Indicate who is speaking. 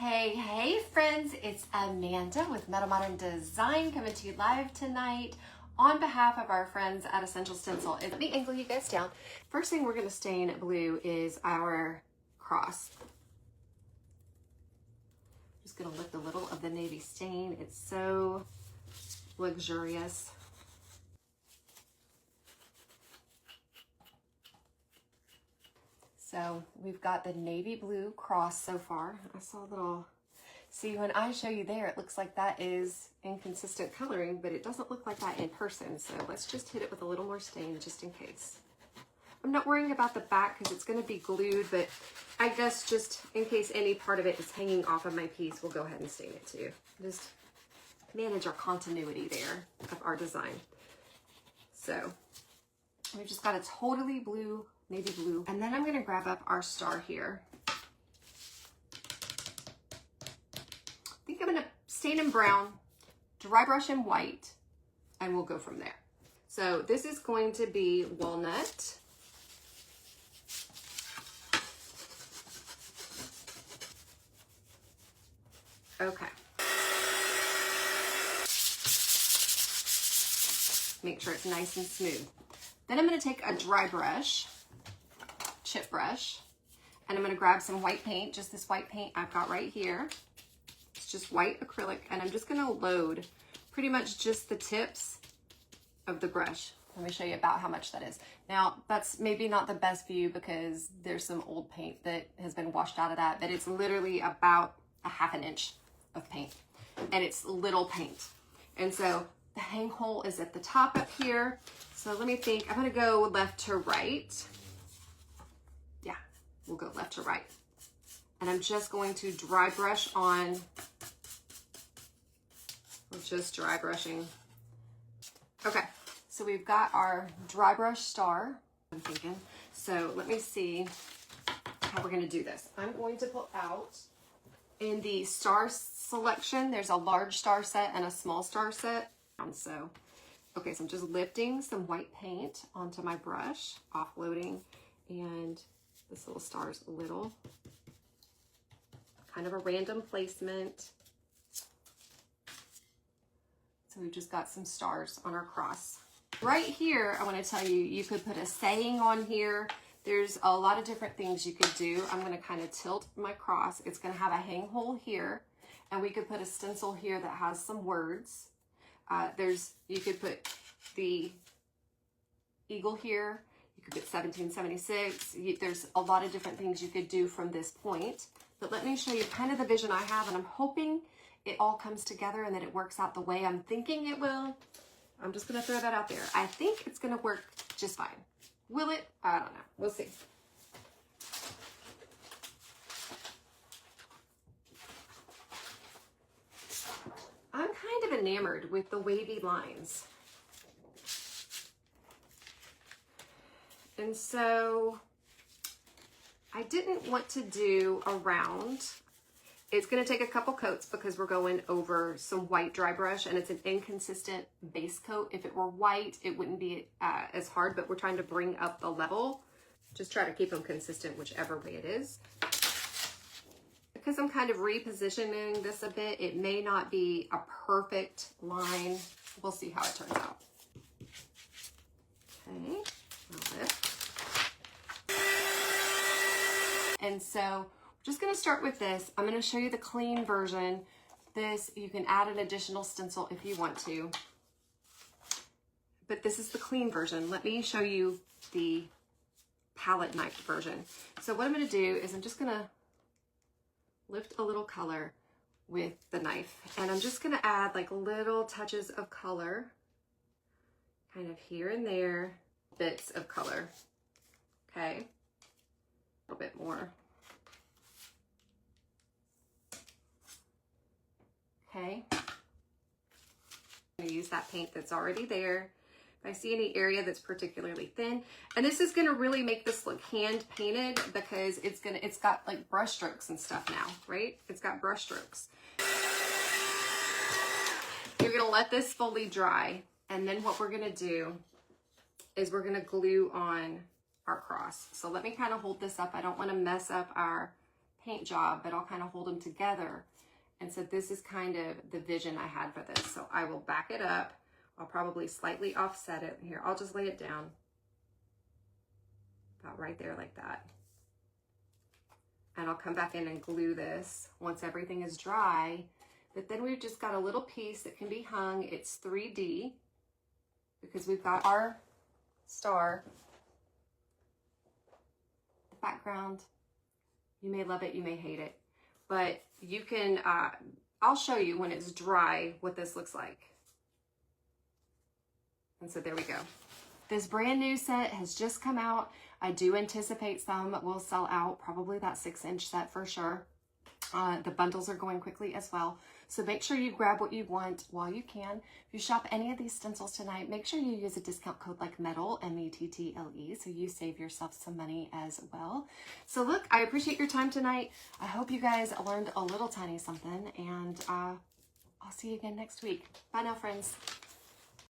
Speaker 1: Hey friends, it's Amanda with Mettle Modern Design coming to you live tonight on behalf of our friends at Essential Stencil. Let me angle you guys down. First thing we're going to stain blue is our cross. Just going to lift a little of the navy stain. It's so luxurious. So we've got the navy blue cross so far. I saw a little, see when I show you there, it looks like that is inconsistent coloring, but it doesn't look like that in person. So let's just hit it with a little more stain just in case. I'm not worrying about the back because it's gonna be glued, but I guess just in case any part of it is hanging off of my piece, we'll go ahead and stain it too. Just manage our continuity there of our design. So we've just got a totally blue, navy blue. And then I'm gonna grab up our star here. I think I'm gonna stain in brown, dry brush in white, and we'll go from there. So this is going to be walnut. Okay. Make sure it's nice and smooth. Then I'm gonna take a dry brush, chip brush, and I'm gonna grab some white paint, just this white paint I've got right here. It's just white acrylic, and I'm just gonna load pretty much just the tips of the brush. Let me show you about how much that is. Now, that's maybe not the best view because there's some old paint that has been washed out of that, but it's literally about a ½ inch of paint, and it's little paint. And so the hang hole is at the top up here. So let me think, I'm gonna go left to right. Yeah, we'll go left to right. And I'm just going to dry brush on, we're just dry brushing. Okay, so we've got our dry brush star, I'm thinking. So let me see how we're gonna do this. I'm going to pull out in the star selection, there's a large star set and a small star set. So, okay, so I'm just lifting some white paint onto my brush, offloading, and this little star is a little, kind of a random placement. So we've just got some stars on our cross. Right here, I want to tell you, you could put a saying on here. There's a lot of different things you could do. I'm going to kind of tilt my cross. It's going to have a hang hole here, and we could put a stencil here that has some words. You could put the eagle here. You could put 1776. There's a lot of different things you could do from this point. But let me show you kind of the vision I have, and I'm hoping it all comes together and that it works out the way I'm thinking it will. I'm just going to throw that out there. I think it's going to work just fine. Will it? I don't know. We'll see. I'm kind of enamored with the wavy lines. And so I didn't want to do a round. It's going to take a couple coats because we're going over some white dry brush, and it's an inconsistent base coat. If it were white, it wouldn't be as hard, but we're trying to bring up the level. Just try to keep them consistent whichever way it is. Because I'm kind of repositioning this a bit, it may not be a perfect line. We'll see how it turns out. Okay, and so we're just gonna start with this. I'm gonna show you the clean version. This, you can add an additional stencil if you want to, but this is the clean version. Let me show you the palette knife version. So what I'm gonna do is I'm just gonna lift a little color with the knife, and I'm just gonna add like little touches of color, kind of here and there, bits of color. Okay, a little bit more. Okay, I'm gonna use that paint that's already there. If I see any area that's particularly thin, and this is gonna really make this look hand painted because it's got like brush strokes and stuff now, right? It's got brush strokes. You're gonna let this fully dry, and then what we're gonna do is we're gonna glue on our cross. So let me kind of hold this up. I don't wanna mess up our paint job, but I'll kind of hold them together. And so this is kind of the vision I had for this. So I will back it up. I'll probably slightly offset it. Here, I'll just lay it down. About right there like that. And I'll come back in and glue this once everything is dry. But then we've just got a little piece that can be hung. It's 3D because we've got our star. The background, you may love it, you may hate it. But you can, I'll show you when it's dry what this looks like. And so there we go. This brand new set has just come out. I do anticipate some will sell out, probably that 6-inch set for sure. The bundles are going quickly as well. So make sure you grab what you want while you can. If you shop any of these stencils tonight, make sure you use a discount code like METTLE, M-E-T-T-L-E, so you save yourself some money as well. So look, I appreciate your time tonight. I hope you guys learned a little tiny something, and I'll see you again next week. Bye now, friends.